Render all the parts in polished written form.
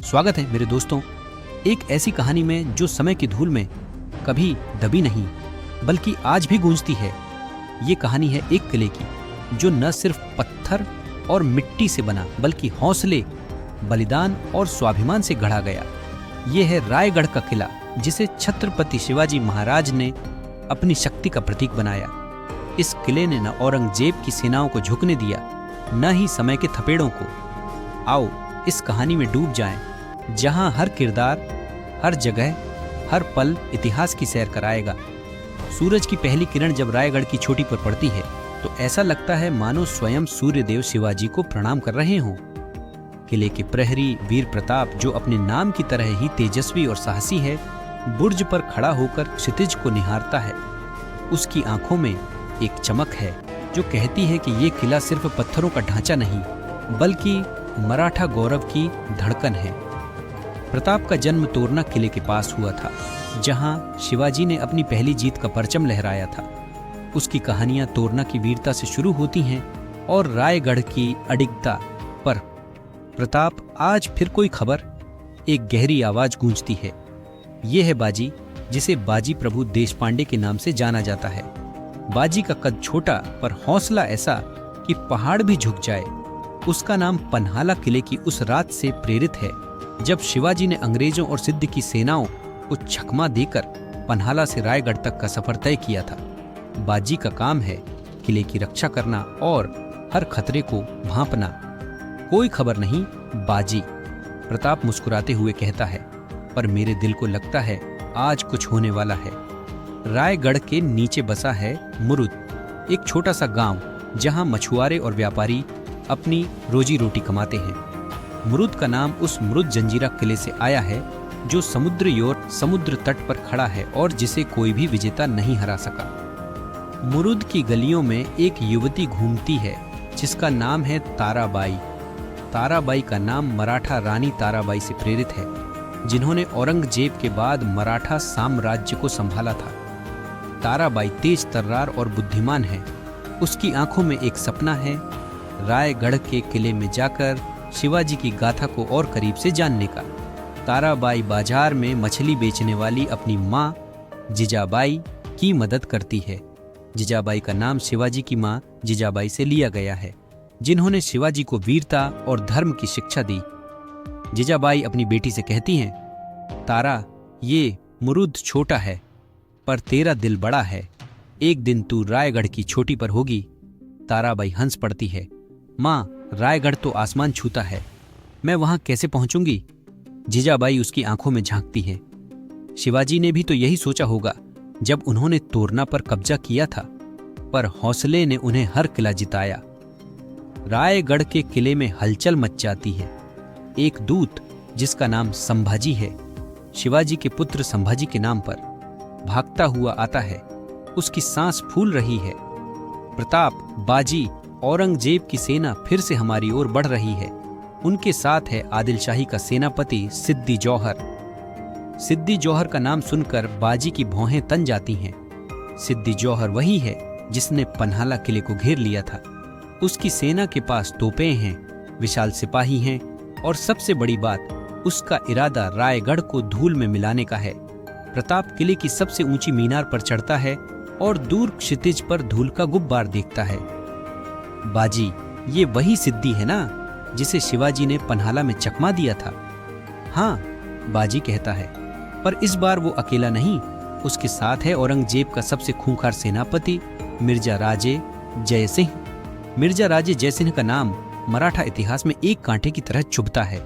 स्वागत है मेरे दोस्तों एक ऐसी कहानी में जो समय की धूल में कभी दबी नहीं बल्कि आज भी गूंजती है। ये कहानी है एक किले की जो न सिर्फ पत्थर और मिट्टी से बना बल्कि हौसले, बलिदान और स्वाभिमान से गढ़ा गया। ये है रायगढ़ का किला जिसे छत्रपति शिवाजी महाराज ने अपनी शक्ति का प्रतीक बनाया। इस किले ने न औरंगजेब की सेनाओं को झुकने दिया, न ही समय के थपेड़ों को। आओ इस कहानी में डूब जाएं, जहां हर किरदार, हर जगह, हर पल इतिहास की सैर कराएगा। सूरज की पहली किरण जब रायगढ़ की चोटी पर पड़ती है तो ऐसा लगता है मानो स्वयं सूर्यदेव शिवाजी को प्रणाम कर रहे हों। किले के प्रहरी वीर प्रताप, जो अपने नाम की तरह ही तेजस्वी और साहसी है, बुर्ज पर खड़ा होकर क्षितिज को निहारता है। उसकी आंखों में एक चमक है जो कहती है कि ये किला सिर्फ पत्थरों का ढांचा नहीं बल्कि मराठा गौरव की धड़कन है। प्रताप का जन्म तोरना किले के पास हुआ था, जहां शिवाजी ने अपनी पहली जीत का परचम लहराया था। उसकी कहानियां तोरना की वीरता से शुरू होती हैं और रायगढ़ की अडिगता पर। प्रताप आज फिर कोई खबर, एक गहरी आवाज गूंजती है। यह है बाजी, जिसे बाजी प्रभु देशपांडे के नाम से जाना जाता है। बाजी का कद छोटा पर हौसला ऐसा कि पहाड़ भी झुक जाए। उसका नाम पन्हाला किले की उस रात से प्रेरित है जब शिवाजी ने अंग्रेजों और सिद्ध की सेनाओं को चकमा देकर पन्हाला से रायगढ़ तक का सफर तय किया था। बाजी का काम है किले की रक्षा करना और हर खतरे को भांपना। कोई खबर नहीं बाजी, प्रताप मुस्कुराते हुए कहता है, पर मेरे दिल को लगता है आज कुछ होने वाला है। रायगढ़ के नीचे बसा है मुरुद, एक छोटा सा गांव जहां मछुआरे और व्यापारी अपनी रोजी रोटी कमाते हैं। मुरुद का नाम उस मुरुद जंजीरा किले से आया है जो समुद्र तट पर खड़ा है और जिसे कोई भी विजेता नहीं हरा सका। मुरुद की गलियों में एक युवती घूमती है जिसका नाम है ताराबाई। ताराबाई का नाम मराठा रानी ताराबाई से प्रेरित है, जिन्होंने औरंगजेब के बाद मराठा साम्राज्य को संभाला था। ताराबाई तेज तर्रार और बुद्धिमान है। उसकी आंखों में एक सपना है, रायगढ़ के किले में जाकर शिवाजी की गाथा को और करीब से जानने का। ताराबाई बाजार में मछली बेचने वाली अपनी माँ जिजाबाई की मदद करती है। जिजाबाई का नाम शिवाजी की माँ जिजाबाई से लिया गया है, जिन्होंने शिवाजी को वीरता और धर्म की शिक्षा दी। जिजाबाई अपनी बेटी से कहती हैं, तारा, ये मुरुद छोटा है पर तेरा दिल बड़ा है। एक दिन तू रायगढ़ की चोटी पर होगी। ताराबाई हंस पड़ती है, माँ, रायगढ़ तो आसमान छूता है, मैं वहां कैसे पहुंचूंगी? जिजाबाई उसकी आंखों में झांकती है। शिवाजी ने भी तो यही सोचा होगा जब उन्होंने तोरना पर कब्जा किया था, पर हौसले ने उन्हें हर किला जिताया। रायगढ़ के किले में हलचल मच जाती है। एक दूत जिसका नाम संभाजी है, शिवाजी के पुत्र संभाजी के नाम पर, भागता हुआ आता है। उसकी सांस फूल रही है। प्रताप, बाजी, औरंगजेब की सेना फिर से हमारी ओर बढ़ रही है। उनके साथ है आदिल शाही का सेनापति सिद्दी जौहर। सिद्दी जौहर का नाम सुनकर बाजी की भौहें तन जाती हैं। सिद्दी जौहर वही है जिसने पन्हाला किले को घेर लिया था। उसकी सेना के पास तोपें हैं, विशाल सिपाही हैं और सबसे बड़ी बात, उसका इरादा रायगढ़ को धूल में मिलाने का है। प्रताप किले की सबसे ऊंची मीनार पर चढ़ता है और दूर क्षितिज पर धूल का गुब्बार देखता है। बाजी, ये वही सिद्दी है ना जिसे शिवाजी ने पन्हाला में चकमा दिया था? हाँ, बाजी कहता है, पर इस बार वो अकेला नहीं, उसके साथ है औरंगजेब का सबसे खूंखार सेनापति मिर्जा राजे जयसिंह। मिर्जा राजे जयसिंह का नाम मराठा इतिहास में एक कांटे की तरह चुभता है।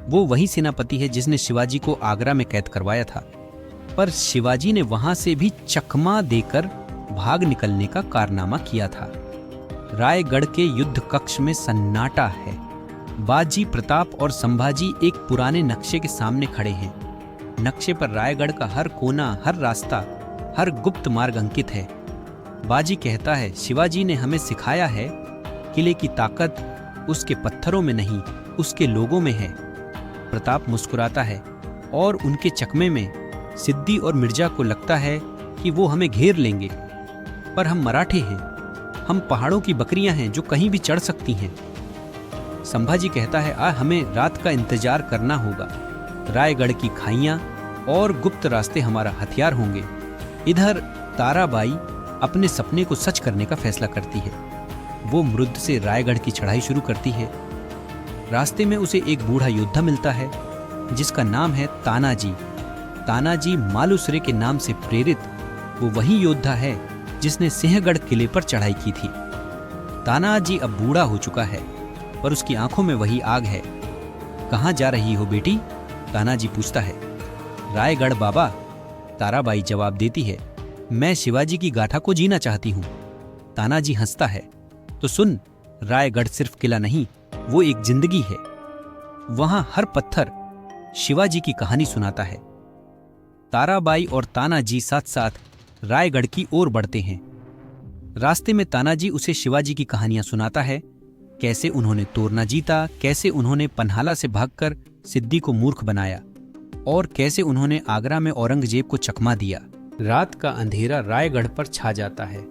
वो वही सेनापति है जिसने शिवाजी को आगरा में कैद करवाया था, पर शिवाजी ने वहां से भी चकमा देकर भाग निकलने का कारनामा किया था। रायगढ़ के युद्ध कक्ष में सन्नाटा है। बाजी, प्रताप और संभाजी एक पुराने नक्शे के सामने खड़े हैं। नक्शे पर रायगढ़ का हर कोना, हर रास्ता, हर गुप्त मार्ग अंकित है। बाजी कहता है, शिवाजी ने हमें सिखाया है किले की ताकत उसके पत्थरों में नहीं, उसके लोगों में है। प्रताप मुस्कुराता है और उनके चकमे में सिद्दी और मिर्जा को लगता है कि वो हमें घेर लेंगे, पर हम मराठे हैं, हम पहाड़ों की बकरियां हैं जो कहीं भी चढ़ सकती हैं। संभाजी कहता है, हमें रात का इंतजार करना होगा। रायगढ़ की खाइयां और गुप्त रास्ते हमारा हथियार होंगे। इधर ताराबाई अपने सपने को सच करने का फैसला करती है। वो मृद से रायगढ़ की चढ़ाई शुरू करती है। रास्ते में उसे एक बूढ़ा योद्धा मिलता है जिसका नाम है तानाजी। तानाजी मालुसरे के नाम से प्रेरित वो वही योद्धा है जिसने सिंहगढ़ किले पर चढ़ाई की थी। तानाजी अब बूढ़ा हो चुका है पर उसकी आंखों में वही आग है। कहाँ जा रही हो बेटी? तानाजी पूछता है। रायगढ़ बाबा, ताराबाई जवाब देती है। मैं शिवाजी की गाथा को जीना चाहती हूँ। तानाजी हंसता है। तो सुन, रायगढ़ सिर्फ किला नहीं, वो एक जिंदगी है। वहां हर पत्थर शिवाजी की कहानी सुनाता है। ताराबाई और तानाजी साथ साथ रायगढ़ की ओर बढ़ते हैं। रास्ते में तानाजी उसे शिवाजी की कहानियां सुनाता है, कैसे उन्होंने तोरना जीता, कैसे उन्होंने पन्हाला से भागकर सिद्दी को मूर्ख बनाया और कैसे उन्होंने आगरा में औरंगजेब को चकमा दिया। रात का अंधेरा रायगढ़ पर छा जाता है।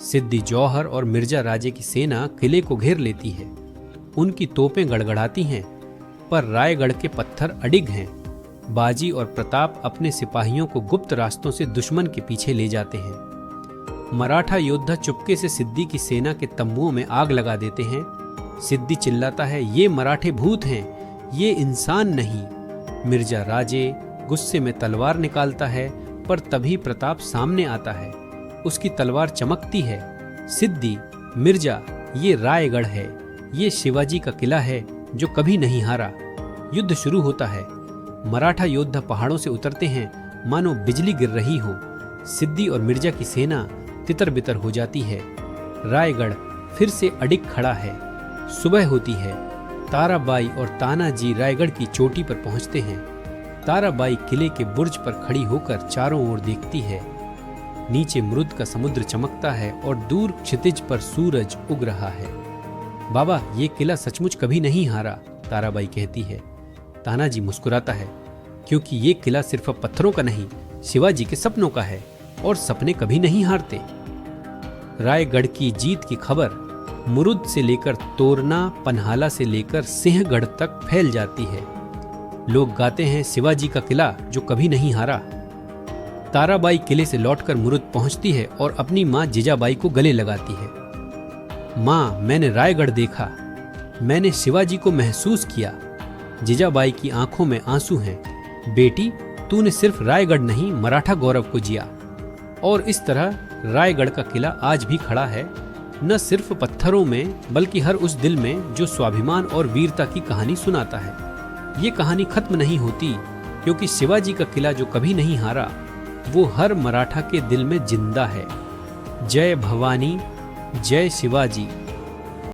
सिद्दी जौहर और मिर्जा राजे की सेना किले को घेर लेती है। उनकी तोपें गड़गड़ाती हैं, पर रायगढ़ के पत्थर अडिग हैं। बाजी और प्रताप अपने सिपाहियों को गुप्त रास्तों से दुश्मन के पीछे ले जाते हैं। मराठा योद्धा चुपके से सिद्दी की सेना के तंबुओं में आग लगा देते हैं। सिद्दी चिल्लाता है, ये मराठे भूत हैं, ये इंसान नहीं। मिर्जा राजे गुस्से में तलवार निकालता है, पर तभी प्रताप सामने आता है। उसकी तलवार चमकती है। सिद्दी, मिर्जा, ये रायगढ़ है, ये शिवाजी का किला है जो कभी नहीं हारा। युद्ध शुरू होता है। मराठा योद्धा पहाड़ों से उतरते हैं, मानो बिजली गिर रही हो। सिद्दी और मिर्जा की सेना तितर बितर हो जाती है। रायगढ़ फिर से अडिग खड़ा है। सुबह होती है। ताराबाई और तानाजी रायगढ़ की चोटी पर पहुंचते हैं। ताराबाई किले के बुर्ज पर खड़ी होकर चारों ओर देखती है। नीचे मृद का समुद्र चमकता है और दूर क्षितिज पर सूरज उग रहा है। बाबा, ये किला सचमुच कभी नहीं हारा, ताराबाई कहती है। तानाजी मुस्कुराता है, क्योंकि ये किला सिर्फ पत्थरों का नहीं, शिवाजी के सपनों का है, और सपने कभी नहीं हारते। रायगढ़ की जीत की खबर मुरुद से लेकर तोरना, पन्हाला से लेकर सिंहगढ़ तक फैल जाती है। लोग गाते हैं, शिवाजी का किला जो कभी नहीं हारा। ताराबाई किले से लौटकर मुरुद पहुंचती है और अपनी मां जीजाबाई को गले लगाती है। मां, मैंने रायगढ़ देखा, मैंने शिवाजी को महसूस किया। जीजाबाई की आंखों में आंसू हैं। बेटी, तूने सिर्फ रायगढ़ नहीं, मराठा गौरव को जिया। और इस तरह रायगढ़ का किला आज भी खड़ा है, न सिर्फ पत्थरों में बल्कि हर उस दिल में जो स्वाभिमान और वीरता की कहानी सुनाता है। ये कहानी खत्म नहीं होती, क्योंकि शिवाजी का किला जो कभी नहीं हारा, वो हर मराठा के दिल में जिंदा है। जय भवानी, जय शिवाजी।